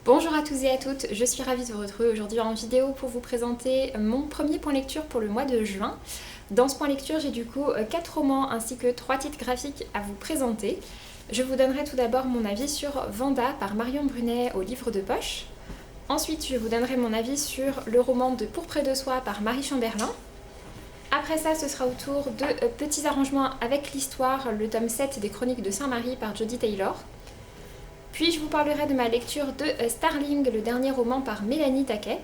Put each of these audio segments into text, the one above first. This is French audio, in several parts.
Bonjour à tous et à toutes, je suis ravie de vous retrouver aujourd'hui en vidéo pour vous présenter mon premier point lecture pour le mois de juin. Dans ce point lecture, j'ai du coup 4 romans ainsi que 3 titres graphiques à vous présenter. Je vous donnerai tout d'abord mon avis sur Vanda par Marion Brunet au livre de poche. Ensuite, je vous donnerai mon avis sur le roman de Pour près de soi par Marie Chamberlain. Après ça, ce sera au tour de Petits arrangements avec l'histoire, le tome 7 des Chroniques de Saint-Marie par Jodie Taylor. Puis je vous parlerai de ma lecture de Starling, le dernier roman par Mélanie Taquet.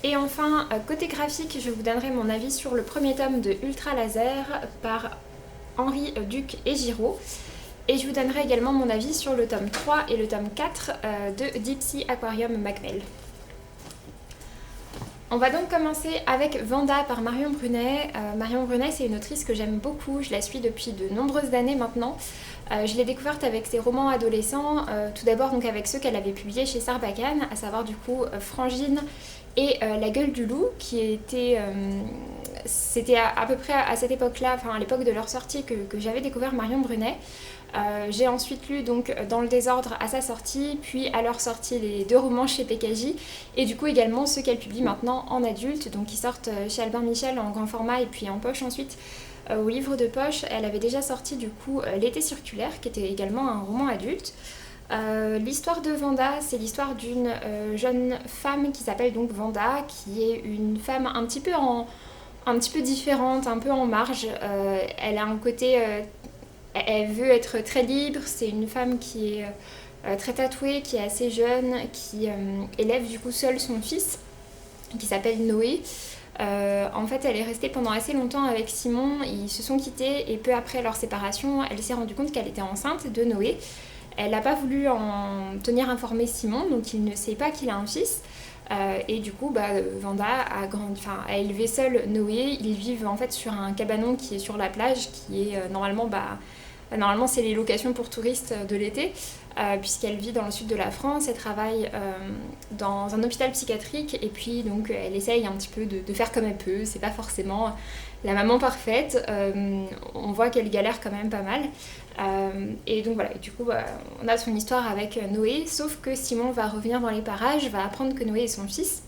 Et enfin, côté graphique, je vous donnerai mon avis sur le premier tome de Ultra Laser par Henri Duc et Giraud. Et je vous donnerai également mon avis sur le tome 3 et le tome 4 de Deep Sea Aquarium Macmell. On va donc commencer avec Vanda par Marion Brunet. Marion Brunet, c'est une autrice que j'aime beaucoup, je la suis depuis de nombreuses années maintenant. Je l'ai découverte avec ses romans adolescents, tout d'abord donc avec ceux qu'elle avait publiés chez Sarbacane, à savoir du coup Frangine et La gueule du loup, qui était... c'était à peu près à cette époque-là, enfin à l'époque de leur sortie, que j'avais découvert Marion Brunet. J'ai ensuite lu donc Dans le désordre à sa sortie, puis à leur sortie les 2 romans chez PKJ, et du coup également ceux qu'elle publie maintenant en adulte, donc qui sortent chez Albin Michel en grand format et puis en poche ensuite. Au livre de poche, elle avait déjà sorti du coup L'été circulaire, qui était également un roman adulte. L'histoire de Vanda, c'est l'histoire d'une jeune femme qui s'appelle donc Vanda, qui est une femme un petit peu différente, un peu en marge. Elle a un côté... elle veut être très libre, c'est une femme qui est très tatouée, qui est assez jeune, qui élève du coup seule son fils, qui s'appelle Noé. En fait, elle est restée pendant assez longtemps avec Simon, ils se sont quittés et peu après leur séparation, elle s'est rendue compte qu'elle était enceinte de Noé. Elle n'a pas voulu en tenir informé Simon, donc il ne sait pas qu'il a un fils. Et du coup, Vanda a élevé seule Noé. Ils vivent en fait sur un cabanon qui est sur la plage, qui est normalement c'est les locations pour touristes de l'été, puisqu'elle vit dans le sud de la France, elle travaille dans un hôpital psychiatrique et puis donc elle essaye un petit peu de faire comme elle peut, c'est pas forcément la maman parfaite, on voit qu'elle galère quand même pas mal. Et donc voilà, et du coup on a son histoire avec Noé, sauf que Simon va revenir dans les parages, va apprendre que Noé est son fils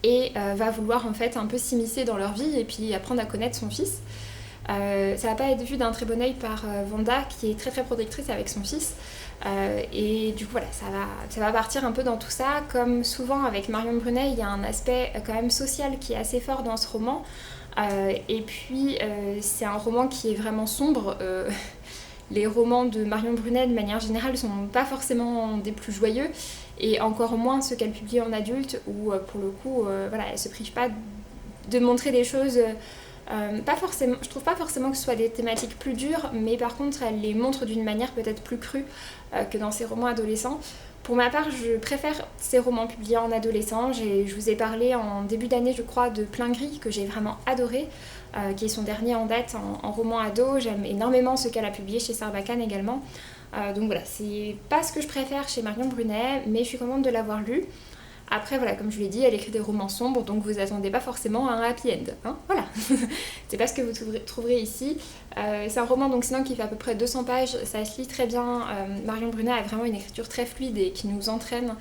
et va vouloir en fait un peu s'immiscer dans leur vie et puis apprendre à connaître son fils. Ça va pas être vu d'un très bon œil par Vanda, qui est très très protectrice avec son fils. Et du coup voilà, ça va partir un peu dans tout ça. Comme souvent avec Marion Brunet, il y a un aspect quand même social qui est assez fort dans ce roman. Et puis c'est un roman qui est vraiment sombre. Les romans de Marion Brunet de manière générale sont pas forcément des plus joyeux, et encore moins ceux qu'elle publie en adulte, où pour le coup voilà, elle se prive pas de montrer des choses... pas forcément, je trouve pas forcément que ce soit des thématiques plus dures, mais par contre elle les montre d'une manière peut-être plus crue que dans ses romans adolescents. Pour ma part, je préfère ces romans publiés en adolescent. Je vous ai parlé en début d'année, je crois, de Plein Gris, que j'ai vraiment adoré, qui est son dernier en date en roman ado. J'aime énormément ce qu'elle a publié chez Sarbacane également. Donc voilà, c'est pas ce que je préfère chez Marion Brunet, mais je suis contente de l'avoir lu. Après, voilà, comme je l'ai dit, elle écrit des romans sombres, donc vous attendez pas forcément à un happy end. Hein, voilà, c'est pas ce que vous trouverez ici. C'est un roman donc sinon qui fait à peu près 200 pages, ça se lit très bien. Marion Brunet a vraiment une écriture très fluide et qui nous entraîne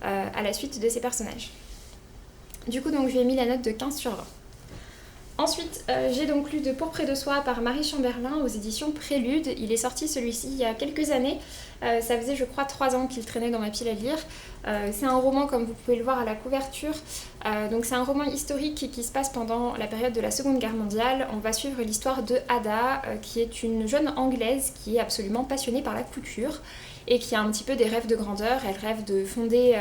à la suite de ses personnages. Du coup, donc, je lui ai mis la note de 15 sur 20. Ensuite, j'ai donc lu de Pour près de soi par Marie Chamberlain aux éditions Prélude. Il est sorti celui-ci il y a quelques années. Ça faisait je crois 3 ans qu'il traînait dans ma pile à lire. C'est un roman comme vous pouvez le voir à la couverture. Donc c'est un roman historique qui se passe pendant la période de la Seconde Guerre mondiale. On va suivre l'histoire de Ada, qui est une jeune Anglaise qui est absolument passionnée par la couture et qui a un petit peu des rêves de grandeur. Elle rêve de fonder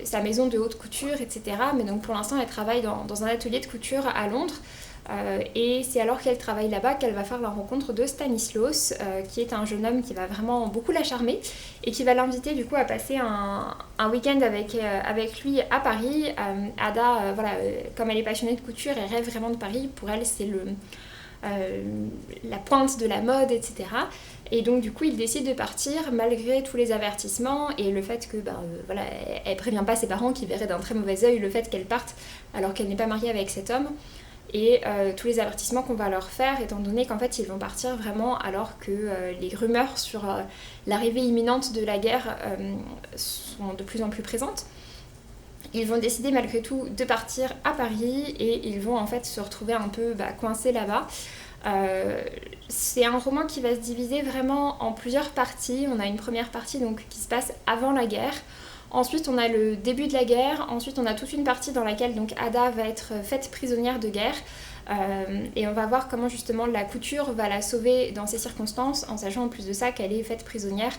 sa maison de haute couture, etc. Mais donc pour l'instant, elle travaille dans un atelier de couture à Londres. Et c'est alors qu'elle travaille là-bas qu'elle va faire la rencontre de Stanislas, qui est un jeune homme qui va vraiment beaucoup la charmer et qui va l'inviter du coup à passer un week-end avec lui à Paris. Ada, voilà, comme elle est passionnée de couture, elle rêve vraiment de Paris. Pour elle, c'est la pointe de la mode, etc. Et donc du coup il décide de partir malgré tous les avertissements et le fait que voilà, elle prévient pas ses parents qui verraient d'un très mauvais œil le fait qu'elle parte alors qu'elle n'est pas mariée avec cet homme. et tous les avertissements qu'on va leur faire, étant donné qu'en fait ils vont partir vraiment alors que les rumeurs sur l'arrivée imminente de la guerre sont de plus en plus présentes. Ils vont décider malgré tout de partir à Paris et ils vont en fait se retrouver un peu coincés là-bas. C'est un roman qui va se diviser vraiment en plusieurs parties. On a une première partie donc, qui se passe avant la guerre. Ensuite, on a le début de la guerre. Ensuite, on a toute une partie dans laquelle donc, Ada va être faite prisonnière de guerre. Et on va voir comment justement la couture va la sauver dans ces circonstances, en sachant en plus de ça qu'elle est faite prisonnière,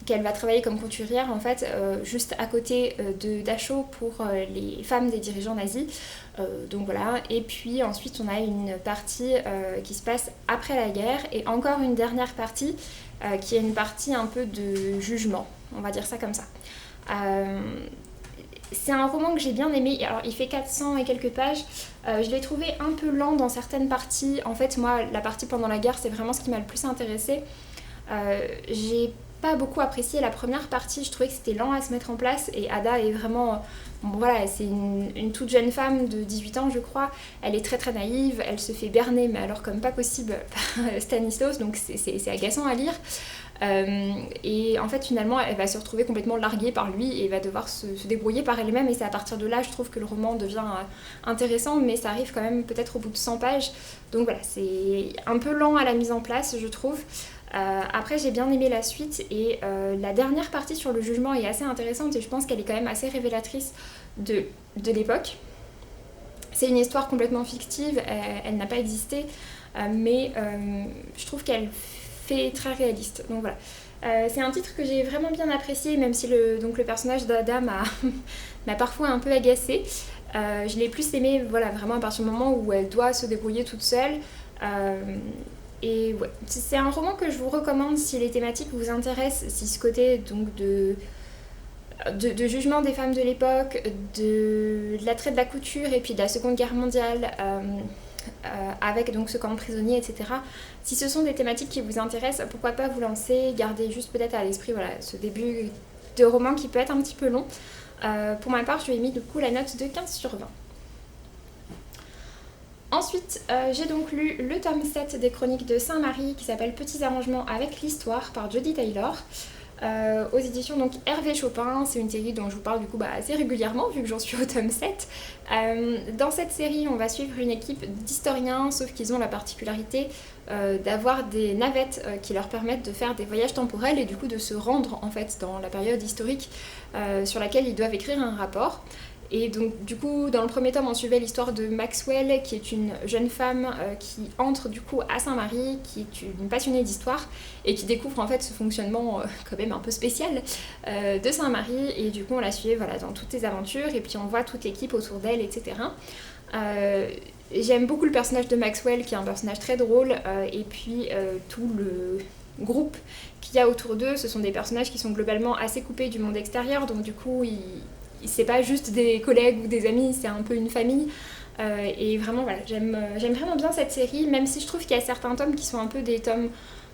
qu'elle va travailler comme couturière en fait juste à côté de Dachau pour les femmes des dirigeants nazis. Donc voilà, et puis ensuite on a une partie qui se passe après la guerre et encore une dernière partie qui est une partie un peu de jugement, on va dire ça comme ça. C'est un roman que j'ai bien aimé, alors il fait 400 et quelques pages, je l'ai trouvé un peu lent dans certaines parties. En fait moi la partie pendant la guerre c'est vraiment ce qui m'a le plus intéressée. J'ai pas beaucoup apprécié la première partie, je trouvais que c'était lent à se mettre en place et Ada est vraiment... Bon voilà, c'est une toute jeune femme de 18 ans je crois, elle est très très naïve, elle se fait berner mais alors comme pas possible par Stanislas, donc c'est agaçant à lire. Et en fait finalement elle va se retrouver complètement larguée par lui et va devoir se débrouiller par elle-même et c'est à partir de là je trouve que le roman devient intéressant mais ça arrive quand même peut-être au bout de 100 pages donc voilà c'est un peu lent à la mise en place je trouve. Après j'ai bien aimé la suite et la dernière partie sur le jugement est assez intéressante et je pense qu'elle est quand même assez révélatrice de l'époque. C'est une histoire complètement fictive, elle n'a pas existé mais je trouve qu'elle fait très réaliste. Donc voilà. C'est un titre que j'ai vraiment bien apprécié, même si le personnage d'Ada m'a parfois un peu agacée. Je l'ai plus aimé voilà, vraiment à partir du moment où elle doit se débrouiller toute seule. Et ouais, c'est un roman que je vous recommande si les thématiques vous intéressent, si ce côté donc de jugement des femmes de l'époque, de l'attrait de la couture et puis de la Seconde Guerre mondiale. Avec donc ce camp de prisonniers, etc. Si ce sont des thématiques qui vous intéressent, pourquoi pas vous lancer, gardez juste peut-être à l'esprit voilà, ce début de roman qui peut être un petit peu long. Pour ma part, je lui ai mis du coup la note de 15/20. Ensuite, j'ai donc lu le tome 7 des Chroniques de Saint-Marie qui s'appelle Petits arrangements avec l'histoire par Jodie Taylor. Aux éditions donc Hervé Chopin, c'est une série dont je vous parle du coup assez régulièrement vu que j'en suis au tome 7. Dans cette série on va suivre une équipe d'historiens sauf qu'ils ont la particularité d'avoir des navettes qui leur permettent de faire des voyages temporels et du coup de se rendre en fait dans la période historique sur laquelle ils doivent écrire un rapport. Et donc du coup dans le premier tome on suivait l'histoire de Maxwell qui est une jeune femme qui entre du coup à Saint-Marie, qui est une passionnée d'histoire et qui découvre en fait ce fonctionnement quand même un peu spécial de Saint-Marie et du coup on la suivait voilà, dans toutes ses aventures et puis on voit toute l'équipe autour d'elle etc. J'aime beaucoup le personnage de Maxwell qui est un personnage très drôle et puis tout le groupe qu'il y a autour d'eux, ce sont des personnages qui sont globalement assez coupés du monde extérieur donc du coup c'est pas juste des collègues ou des amis, c'est un peu une famille. Et vraiment, voilà, j'aime vraiment bien cette série, même si je trouve qu'il y a certains tomes qui sont un peu des tomes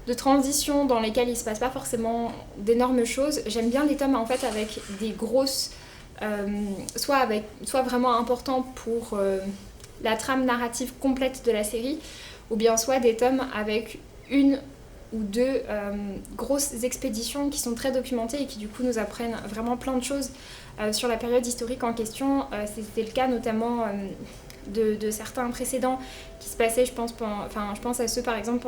de transition dans lesquels il se passe pas forcément d'énormes choses. J'aime bien les tomes en fait avec des grosses... soit vraiment importants pour la trame narrative complète de la série, ou bien soit des tomes avec une ou deux grosses expéditions qui sont très documentées et qui du coup nous apprennent vraiment plein de choses sur la période historique en question. C'était le cas notamment de certains précédents qui se passaient, je pense à ceux par exemple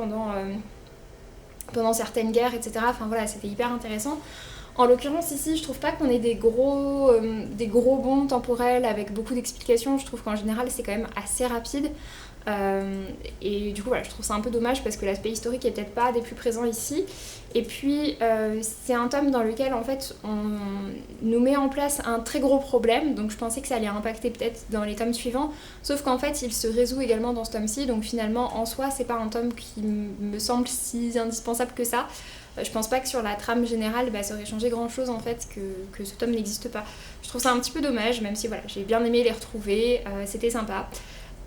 pendant certaines guerres, etc. Enfin voilà, c'était hyper intéressant. En l'occurrence ici, je trouve pas qu'on ait des gros bonds temporels avec beaucoup d'explications. Je trouve qu'en général c'est quand même assez rapide. Et du coup voilà, je trouve ça un peu dommage parce que l'aspect historique est peut-être pas des plus présents ici. Et puis c'est un tome dans lequel en fait on nous met en place un très gros problème, donc je pensais que ça allait impacter peut-être dans les tomes suivants, sauf qu'en fait il se résout également dans ce tome-ci, donc finalement en soi c'est pas un tome qui me semble si indispensable que ça. Je pense pas que sur la trame générale ça aurait changé grand chose en fait que ce tome n'existe pas. Je trouve ça un petit peu dommage, même si voilà, j'ai bien aimé les retrouver, c'était sympa.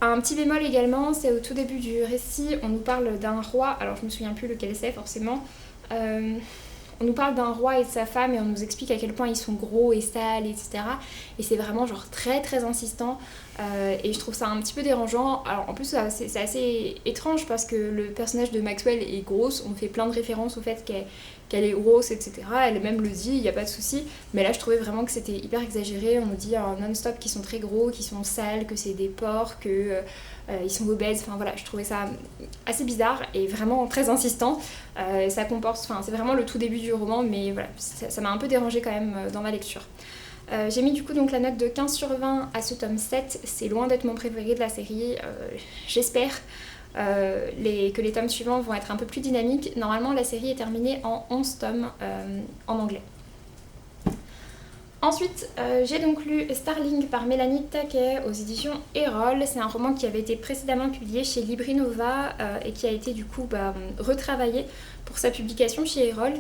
Un petit bémol également, c'est au tout début du récit, on nous parle d'un roi, alors je me souviens plus lequel c'est forcément, on nous parle d'un roi et de sa femme et on nous explique à quel point ils sont gros et sales, etc. Et c'est vraiment genre très très insistant. Et je trouve ça un petit peu dérangeant. Alors en plus c'est assez étrange parce que le personnage de Maxwell est grosse, on fait plein de références au fait qu'elle est grosse, etc. Elle-même le dit, il n'y a pas de souci. Mais là je trouvais vraiment que c'était hyper exagéré. On nous dit non-stop qu'ils sont très gros, qu'ils sont sales, que c'est des porcs, que ils sont obèses. Enfin voilà, je trouvais ça assez bizarre et vraiment très insistant. Ça comporte, enfin c'est vraiment le tout début du roman, mais voilà, ça m'a un peu dérangé quand même dans ma lecture. J'ai mis du coup donc la note de 15/20 à ce tome 7, c'est loin d'être mon préféré de la série, j'espère que les tomes suivants vont être un peu plus dynamiques. Normalement la série est terminée en 11 tomes en anglais. Ensuite, j'ai donc lu Starling par Mélanie Taquet aux éditions Erol. C'est un roman qui avait été précédemment publié chez Libri Nova et qui a été du coup retravaillé pour sa publication chez Erol.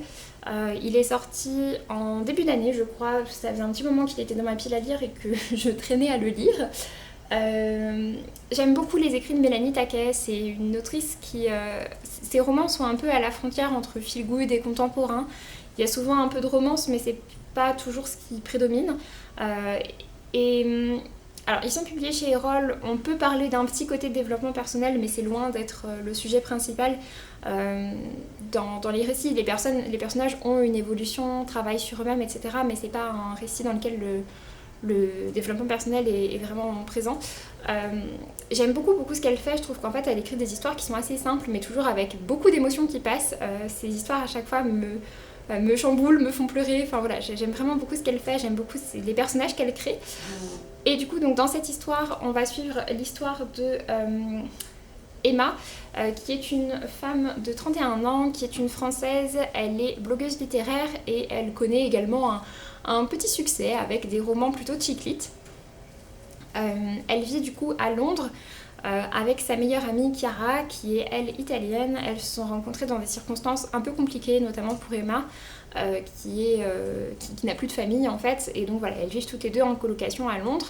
Il est sorti en début d'année, je crois. Ça faisait un petit moment qu'il était dans ma pile à lire et que je traînais à le lire. J'aime beaucoup les écrits de Mélanie Taquet. C'est une autrice qui... ses romans sont un peu à la frontière entre feel good et contemporain. Il y a souvent un peu de romance, mais c'est pas toujours ce qui prédomine. Alors, ils sont publiés chez Erol. On peut parler d'un petit côté de développement personnel, mais c'est loin d'être le sujet principal. Dans les récits, les personnages ont une évolution, travaillent sur eux-mêmes, etc. Mais c'est pas un récit dans lequel le développement personnel est vraiment présent. J'aime beaucoup ce qu'elle fait. Je trouve qu'en fait, elle écrit des histoires qui sont assez simples, mais toujours avec beaucoup d'émotions qui passent. Ces histoires, à chaque fois, me chamboulent, me font pleurer. Enfin voilà, j'aime vraiment beaucoup ce qu'elle fait. J'aime beaucoup les personnages qu'elle crée. Et du coup, donc, dans cette histoire, on va suivre l'histoire de... Emma, qui est une femme de 31 ans, qui est une Française, elle est blogueuse littéraire et elle connaît également un petit succès avec des romans plutôt chick-lit. Elle vit du coup à Londres avec sa meilleure amie Chiara, qui est elle italienne. Elles se sont rencontrées dans des circonstances un peu compliquées, notamment pour Emma, qui n'a plus de famille en fait, et donc voilà, elles vivent toutes les deux en colocation à Londres.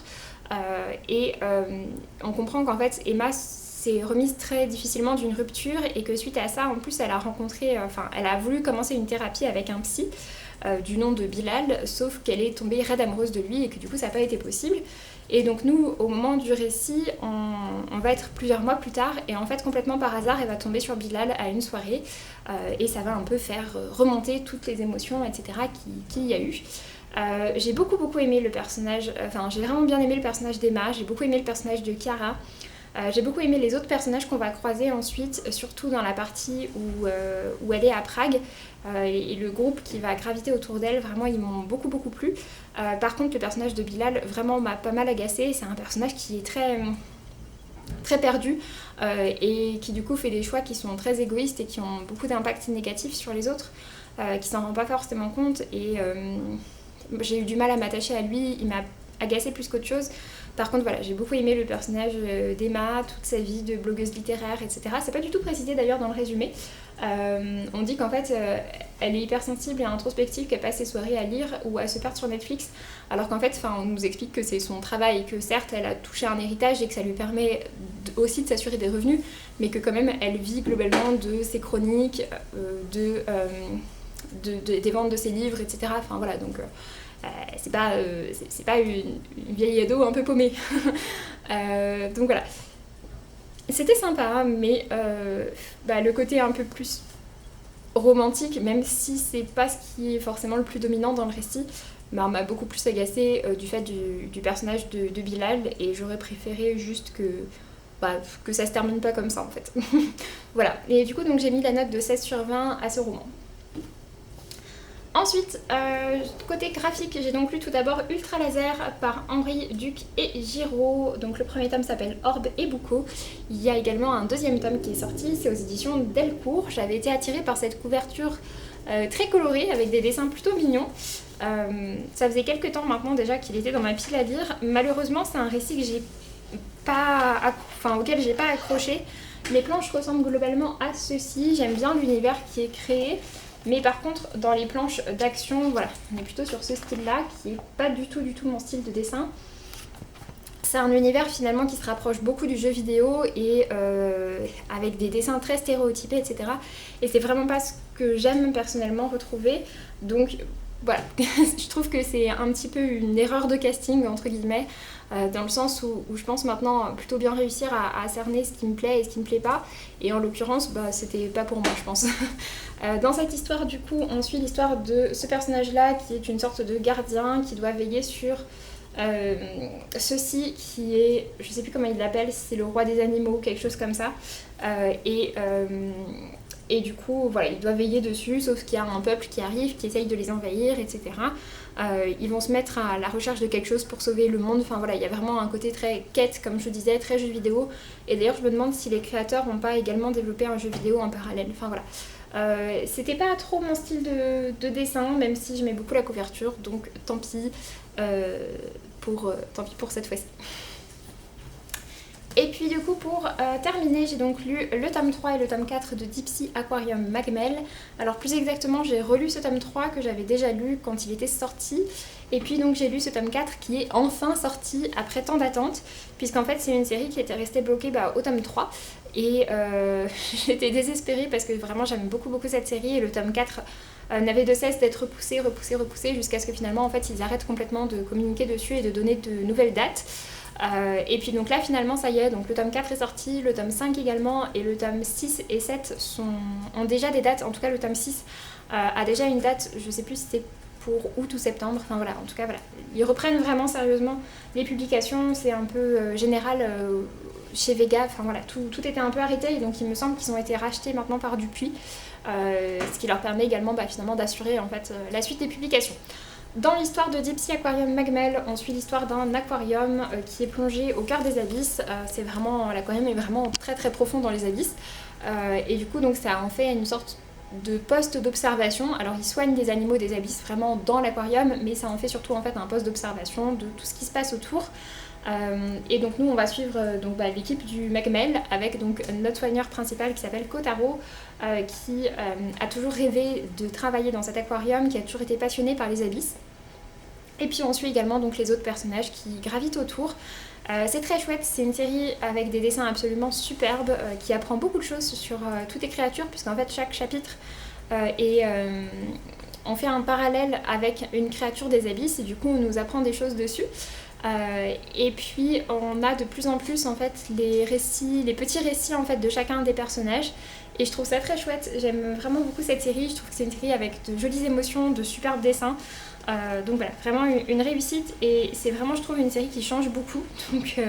On comprend qu'en fait Emma s'est remise très difficilement d'une rupture et que suite à ça, en plus, elle a voulu commencer une thérapie avec un psy du nom de Bilal, sauf qu'elle est tombée raide amoureuse de lui et que du coup, ça n'a pas été possible. Et donc nous, au moment du récit, on va être plusieurs mois plus tard et en fait, complètement par hasard, elle va tomber sur Bilal à une soirée et ça va un peu faire remonter toutes les émotions, etc. qu'il y a eu. J'ai beaucoup aimé le personnage, j'ai vraiment bien aimé le personnage d'Emma, j'ai beaucoup aimé le personnage de Chiara. J'ai beaucoup aimé les autres personnages qu'on va croiser ensuite, surtout dans la partie où elle est à Prague. Et le groupe qui va graviter autour d'elle, vraiment ils m'ont beaucoup plu. Par contre le personnage de Bilal vraiment m'a pas mal agacée. C'est un personnage qui est très perdu et qui du coup fait des choix qui sont très égoïstes et qui ont beaucoup d'impact négatif sur les autres, qui s'en rend pas forcément compte et j'ai eu du mal à m'attacher à lui, il m'a agacée plus qu'autre chose. Par contre, voilà, j'ai beaucoup aimé le personnage d'Emma, toute sa vie de blogueuse littéraire, etc. C'est pas du tout précisé d'ailleurs dans le résumé. On dit qu'en fait, elle est hypersensible et introspective, qu'elle passe ses soirées à lire ou à se perdre sur Netflix, alors qu'en fait, on nous explique que c'est son travail, que certes, elle a touché un héritage et que ça lui permet aussi de s'assurer des revenus, mais que quand même, elle vit globalement de ses chroniques, des ventes de ses livres, etc. Enfin voilà, donc... c'est pas une vieille ado un peu paumée. Donc voilà. C'était sympa, mais le côté un peu plus romantique, même si c'est pas ce qui est forcément le plus dominant dans le récit, m'a beaucoup plus agacée du fait du personnage de Bilal, et j'aurais préféré juste que ça se termine pas comme ça en fait. Voilà. Et du coup, donc, j'ai mis la note de 16/20 à ce roman. Ensuite, côté graphique, j'ai donc lu tout d'abord Ultra Laser par Henri Duc et Giraud. Donc le premier tome s'appelle Orbe et Boucault. Il y a également un deuxième tome qui est sorti, c'est aux éditions Delcourt. J'avais été attirée par cette couverture très colorée avec des dessins plutôt mignons. Ça faisait quelques temps maintenant déjà qu'il était dans ma pile à lire. Malheureusement, c'est un récit auquel j'ai pas accroché. Les planches ressemblent globalement à ceci. J'aime bien l'univers qui est créé. Mais par contre, dans les planches d'action, voilà, on est plutôt sur ce style-là, qui n'est pas du tout mon style de dessin. C'est un univers finalement qui se rapproche beaucoup du jeu vidéo et avec des dessins très stéréotypés, etc. Et c'est vraiment pas ce que j'aime personnellement retrouver. Donc voilà, je trouve que c'est un petit peu une erreur de casting entre guillemets, dans le sens où je pense maintenant plutôt bien réussir à cerner ce qui me plaît et ce qui me plaît pas. Et en l'occurrence, c'était pas pour moi, je pense. Dans cette histoire, du coup, on suit l'histoire de ce personnage-là qui est une sorte de gardien qui doit veiller sur ceci qui est, je sais plus comment il l'appelle, si c'est le roi des animaux, quelque chose comme ça. Et du coup, voilà, il doit veiller dessus, sauf qu'il y a un peuple qui arrive, qui essaye de les envahir, etc. Ils vont se mettre à la recherche de quelque chose pour sauver le monde. Enfin voilà, il y a vraiment un côté très quête, comme je disais, très jeu vidéo. Et d'ailleurs, je me demande si les créateurs n'ont pas également développé un jeu vidéo en parallèle. Enfin voilà. C'était pas trop mon style de dessin, même si j'aimais beaucoup la couverture, donc tant pis, tant pis pour cette fois-ci. Et puis du coup pour terminer, j'ai donc lu le tome 3 et le tome 4 de Deep Sea Aquarium Magmel. Alors plus exactement, j'ai relu ce tome 3 que j'avais déjà lu quand il était sorti. Et puis donc j'ai lu ce tome 4 qui est enfin sorti après tant d'attente, puisqu'en fait c'est une série qui était restée bloquée au tome 3. Et j'étais désespérée parce que vraiment j'aime beaucoup cette série, et le tome 4 n'avait de cesse d'être repoussé jusqu'à ce que finalement en fait ils arrêtent complètement de communiquer dessus et de donner de nouvelles dates. Et puis donc là finalement ça y est, donc le tome 4 est sorti, le tome 5 également, et le tome 6 et 7 ont déjà des dates. En tout cas le tome 6 a déjà une date, je sais plus si c'est pour août ou septembre, enfin voilà, en tout cas voilà. Ils reprennent vraiment sérieusement les publications, c'est un peu général chez Vega, enfin voilà, tout était un peu arrêté, et donc il me semble qu'ils ont été rachetés maintenant par Dupuis, ce qui leur permet également finalement d'assurer en fait la suite des publications. Dans l'histoire de Deep Sea Aquarium Magmel, on suit l'histoire d'un aquarium qui est plongé au cœur des abysses. L'aquarium est vraiment très très profond dans les abysses. Et du coup, donc, ça en fait une sorte de poste d'observation. Alors, ils soignent des animaux des abysses vraiment dans l'aquarium, mais ça en fait surtout en fait un poste d'observation de tout ce qui se passe autour. Et donc nous on va suivre l'équipe du Magmel avec donc notre soigneur principal qui s'appelle Kotaro, qui a toujours rêvé de travailler dans cet aquarium, qui a toujours été passionné par les abysses. Et puis on suit également donc les autres personnages qui gravitent autour. C'est très chouette, c'est une série avec des dessins absolument superbes, qui apprend beaucoup de choses sur toutes les créatures, puisqu'en fait chaque chapitre on fait un parallèle avec une créature des abysses, et du coup on nous apprend des choses dessus. Et puis on a de plus en plus en fait les petits récits en fait de chacun des personnages, et je trouve ça très chouette. J'aime vraiment beaucoup cette série, je trouve que c'est une série avec de jolies émotions, de superbes dessins. Donc voilà, vraiment une réussite, et c'est vraiment je trouve une série qui change beaucoup, donc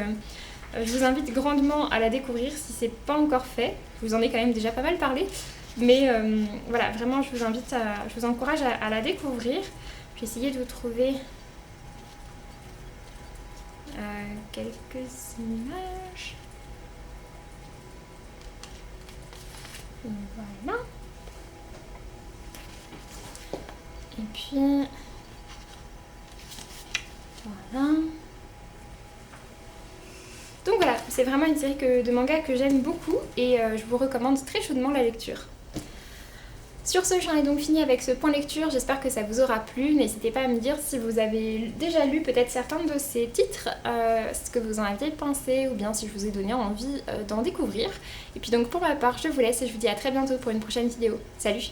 je vous invite grandement à la découvrir si c'est pas encore fait. Je vous en ai quand même déjà pas mal parlé, mais voilà, vraiment je vous encourage à la découvrir. Je vais essayer de vous trouver quelques images. Voilà. Et puis voilà. Donc voilà, c'est vraiment une série de manga que j'aime beaucoup, et je vous recommande très chaudement la lecture. Sur ce, j'en ai donc fini avec ce point lecture, j'espère que ça vous aura plu. N'hésitez pas à me dire si vous avez déjà lu peut-être certains de ces titres, ce que vous en aviez pensé, ou bien si je vous ai donné envie d'en découvrir. Et puis donc pour ma part, je vous laisse et je vous dis à très bientôt pour une prochaine vidéo. Salut!